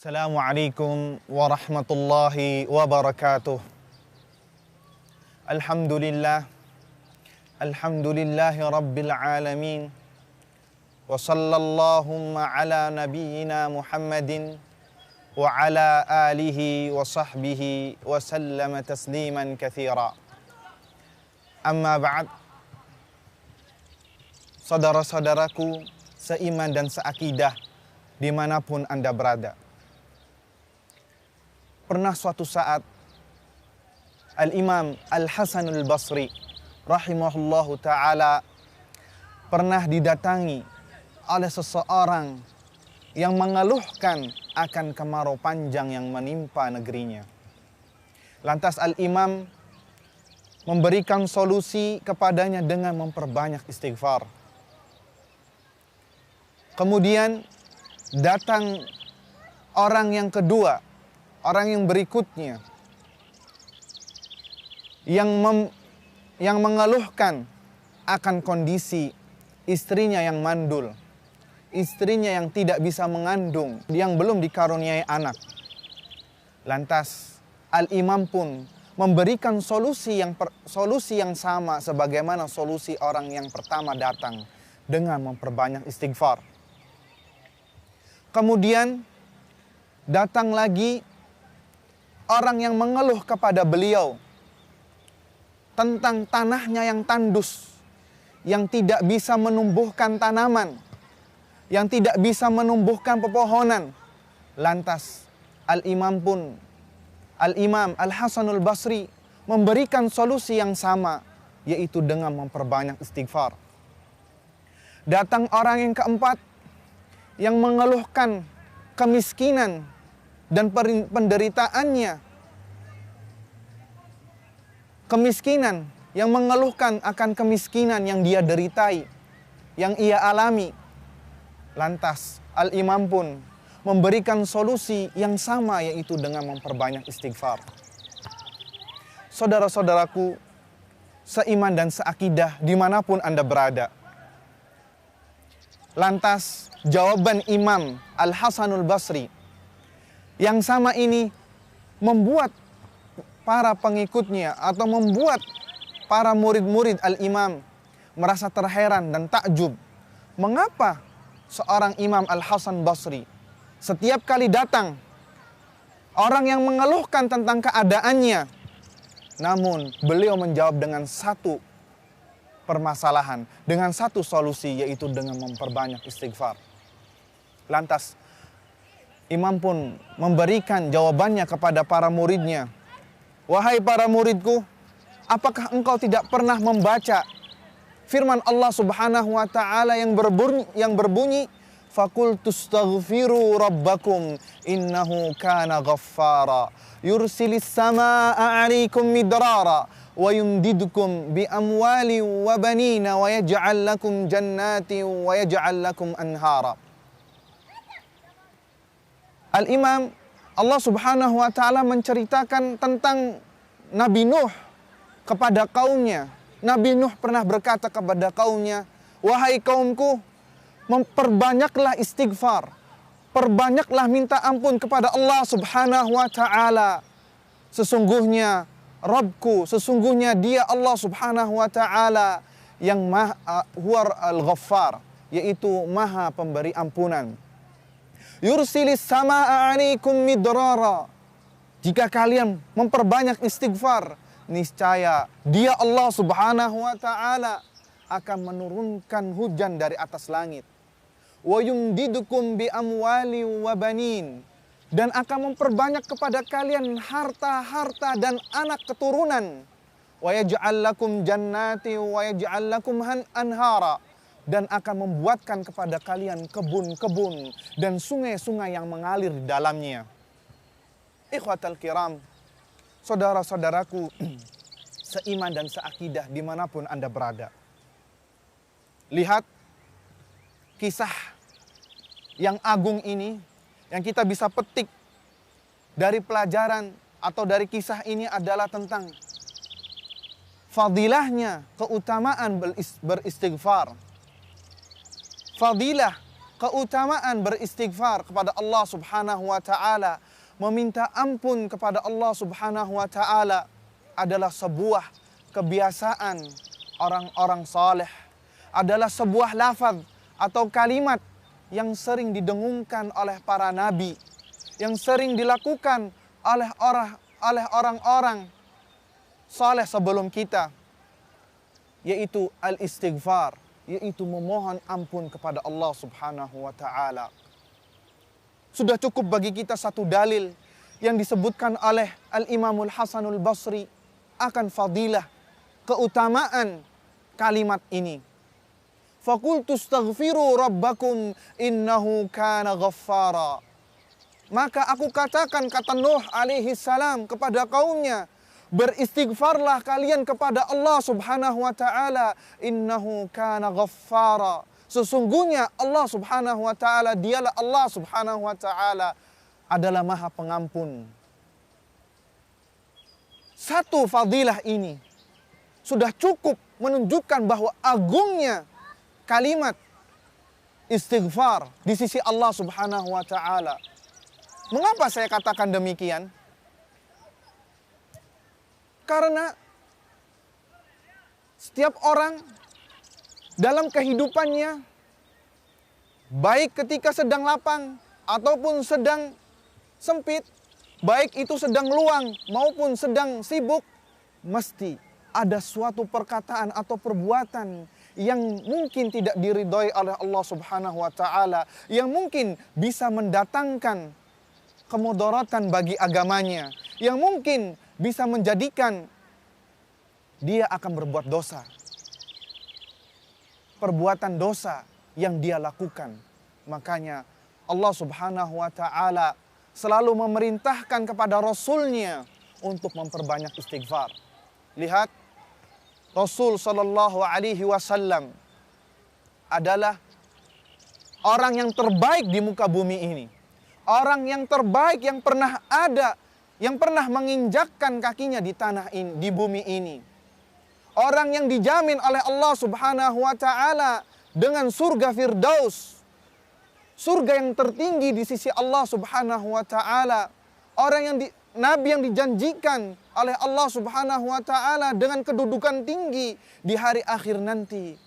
Assalamualaikum warahmatullahi wabarakatuh. Alhamdulillahi rabbil alamin. Wa sallallahu ala nabiyyina Muhammadin wa ala alihi wa sahbihi wa sallama tasliman katsira. Amma ba'd. Saudara-saudaraku seiman dan seakidah dimanapun Anda berada. Pernah suatu saat Al-Imam Al-Hasanul Basri rahimahullahu ta'ala pernah didatangi oleh seseorang yang mengeluhkan akan kemarau panjang yang menimpa negerinya. Lantas Al-Imam memberikan solusi kepadanya dengan memperbanyak istighfar. Kemudian datang orang yang kedua, orang yang berikutnya, yang mengeluhkan akan kondisi istrinya yang mandul, istrinya yang tidak bisa mengandung, yang belum dikaruniai anak. Lantas Al-Imam pun memberikan solusi yang sama sebagaimana solusi orang yang pertama datang dengan memperbanyak istighfar. Kemudian datang lagi orang yang mengeluh kepada beliau tentang tanahnya yang tandus, yang tidak bisa menumbuhkan tanaman, yang tidak bisa menumbuhkan pepohonan. Lantas Al-Imam Al-Hasanul Basri memberikan solusi yang sama, yaitu dengan memperbanyak istighfar. Datang orang yang keempat yang mengeluhkan kemiskinan dan penderitaannya. Kemiskinan, yang mengeluhkan akan kemiskinan yang dia deritai, yang ia alami. Lantas Al-Imam pun memberikan solusi yang sama, yaitu dengan memperbanyak istighfar. Saudara-saudaraku seiman dan seakidah dimanapun Anda berada. Lantas jawaban Imam Al-Hasanul Basri yang sama ini membuat para pengikutnya atau membuat para murid-murid Al-Imam merasa terheran dan takjub. Mengapa seorang Imam Al-Hasan Basri setiap kali datang orang yang mengeluhkan tentang keadaannya, namun beliau menjawab dengan satu permasalahan, dengan satu solusi, yaitu dengan memperbanyak istighfar. Lantas Imam pun memberikan jawabannya kepada para muridnya. Wahai para muridku, apakah engkau tidak pernah membaca firman Allah Subhanahu wa ta'ala yang berbunyi Fakultustaghfiru rabbakum innahu kana ghaffara yursilis samaa'a 'alaikum midrara wa yumdidukum bi amwali wa banina wa yaj'al lakum jannati wa yaj'al lakum anhara. Al-Imam Allah Subhanahu wa ta'ala menceritakan tentang Nabi Nuh kepada kaumnya. Nabi Nuh pernah berkata kepada kaumnya, wahai kaumku, perbanyaklah istighfar, perbanyaklah minta ampun kepada Allah Subhanahu wa ta'ala. Sesungguhnya Rabbku, sesungguhnya Dia Allah Subhanahu wa ta'ala yang huwa al-Ghaffar, yaitu maha pemberi ampunan. Yursilis samaa'a 'alaikum midrara. Jika kalian memperbanyak istighfar, niscaya Dia Allah Subhanahu wa ta'ala akan menurunkan hujan dari atas langit. Wa yumdidukum bi amwali wa banin, dan akan memperbanyak kepada kalian harta-harta dan anak keturunan. Wa yaj'al lakum jannati wa yaj'al lakum anhara, dan akan membuatkan kepada kalian kebun-kebun dan sungai-sungai yang mengalir di dalamnya. Ikhwatal kiram, saudara-saudaraku seiman dan seakidah dimanapun Anda berada. Lihat kisah yang agung ini, yang kita bisa petik dari pelajaran atau dari kisah ini adalah tentang fadilahnya keutamaan beristighfar. Fadilah keutamaan beristighfar kepada Allah Subhanahu wa taala, meminta ampun kepada Allah Subhanahu wa taala adalah sebuah kebiasaan orang-orang saleh, adalah sebuah lafaz atau kalimat yang sering didengungkan oleh para nabi, yang sering dilakukan oleh orang-orang saleh sebelum kita, yaitu al-istighfar, yaitu memohon ampun kepada Allah Subhanahu wa taala. Sudah cukup bagi kita satu dalil yang disebutkan oleh Al-Imamul Hasanul Basri akan fadilah, keutamaan kalimat ini. Faqultu astaghfiru rabbakum innahu kana ghaffara. Maka aku katakan, kata Nuh alaihi salam kepada kaumnya, beristighfarlah kalian kepada Allah Subhanahu wa taala, innahu kana ghaffara. Sesungguhnya Allah Subhanahu wa taala, dialah Allah Subhanahu wa taala adalah Maha Pengampun. Satu fadilah ini sudah cukup menunjukkan bahwa agungnya kalimat istighfar di sisi Allah Subhanahu wa taala. Mengapa saya katakan demikian? Karena setiap orang dalam kehidupannya, baik ketika sedang lapang ataupun sedang sempit, baik itu sedang luang maupun sedang sibuk, mesti ada suatu perkataan atau perbuatan yang mungkin tidak diridhoi oleh Allah Subhanahu wa taala, yang mungkin bisa mendatangkan kemudaratan bagi agamanya, yang mungkin bisa menjadikan dia akan berbuat dosa. Perbuatan dosa yang dia lakukan. Makanya Allah Subhanahu wa taala selalu memerintahkan kepada Rasulnya untuk memperbanyak istighfar. Lihat, Rasul sallallahu alaihi wasallam adalah orang yang terbaik di muka bumi ini. Orang yang terbaik yang pernah ada, yang pernah menginjakkan kakinya di tanah ini, di bumi ini. Orang yang dijamin oleh Allah Subhanahu wa taala dengan surga Firdaus. Surga yang tertinggi di sisi Allah Subhanahu wa taala. Nabi yang dijanjikan oleh Allah Subhanahu wa taala dengan kedudukan tinggi di hari akhir nanti.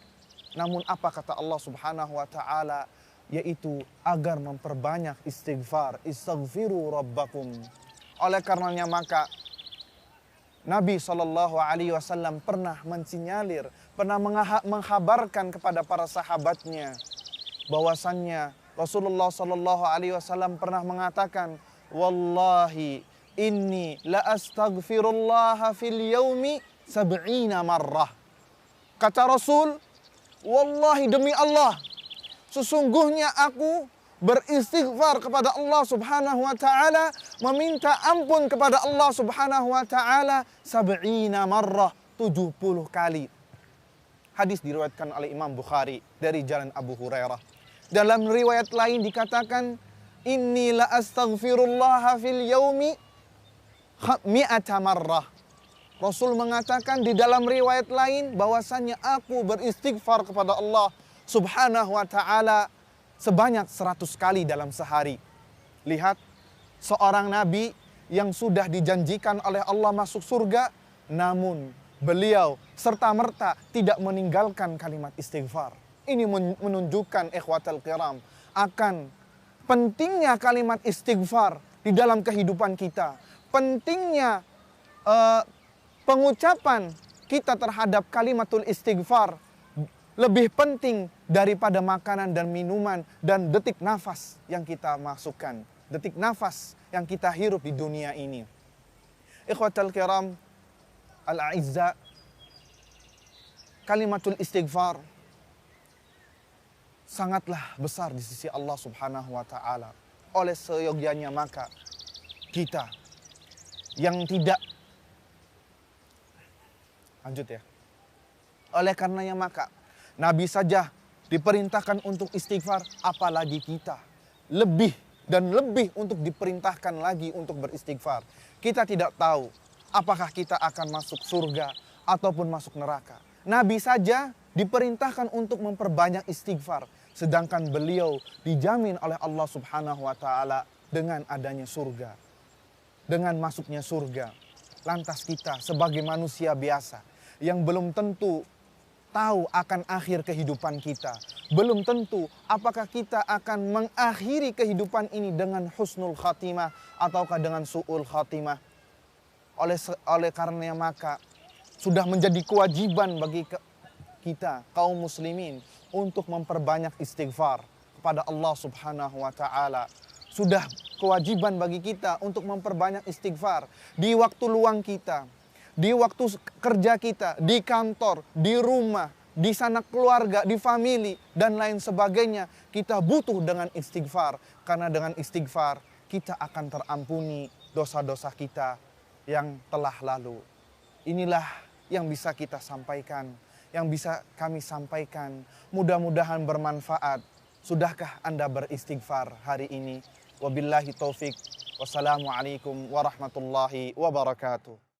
Namun apa kata Allah Subhanahu wa taala? Yaitu agar memperbanyak istighfar. Istaghfiru rabbakum. Oleh karenanya maka Nabi SAW pernah mensinyalir, pernah menghabarkan kepada para sahabatnya bahwasannya Rasulullah SAW pernah mengatakan, wallahi inni la astaghfirullah fil yaumi 70 marrah. Kata Rasul, wallahi demi Allah, sesungguhnya aku beristighfar kepada Allah Subhanahu wa taala, meminta ampun kepada Allah Subhanahu wa taala 70 marrah, 70 kali. Hadis diriwayatkan oleh Imam Bukhari dari jalan Abu Hurairah. Dalam riwayat lain dikatakan, inni la astaghfirullah fil yaumi 100 marrah. Rasul mengatakan di dalam riwayat lain bahwasannya aku beristighfar kepada Allah Subhanahu wa taala sebanyak 100 kali dalam sehari. Lihat, seorang nabi yang sudah dijanjikan oleh Allah masuk surga, namun beliau serta-merta tidak meninggalkan kalimat istighfar. Ini menunjukkan ikhwatal kiram akan pentingnya kalimat istighfar di dalam kehidupan kita. Pentingnya pengucapan kita terhadap kalimatul istighfar lebih penting daripada makanan dan minuman dan detik nafas yang kita masukkan, detik nafas yang kita hirup di dunia ini. Ikhwatal kiram al-a'izza, kalimatul istighfar sangatlah besar di sisi Allah Subhanahu wa taala. Oleh seyogyanya maka kita yang tidak lanjut ya. Oleh karenanya maka Nabi saja diperintahkan untuk istighfar, apalagi kita. Lebih dan lebih untuk diperintahkan lagi untuk beristighfar. Kita tidak tahu apakah kita akan masuk surga ataupun masuk neraka. Nabi saja diperintahkan untuk memperbanyak istighfar. sedangkan beliau dijamin oleh Allah Subhanahu wa taala dengan adanya surga, dengan masuknya surga. Lantas kita sebagai manusia biasa yang belum tentu tahu akan akhir kehidupan kita, belum tentu apakah kita akan mengakhiri kehidupan ini dengan husnul khatimah ataukah dengan su'ul khatimah. Oleh karenanya maka sudah menjadi kewajiban bagi kita kaum muslimin untuk memperbanyak istighfar kepada Allah Subhanahu wa taala. Sudah kewajiban bagi kita untuk memperbanyak istighfar di waktu luang kita, di waktu kerja kita, di kantor, di rumah, di sanak keluarga, di famili, dan lain sebagainya. Kita butuh dengan istighfar, karena dengan istighfar kita akan terampuni dosa-dosa kita yang telah lalu. Inilah yang bisa kita sampaikan, yang bisa kami sampaikan. Mudah-mudahan bermanfaat. Sudahkah Anda beristighfar hari ini? Wabillahi taufik. Wassalamualaikum warahmatullahi wabarakatuh.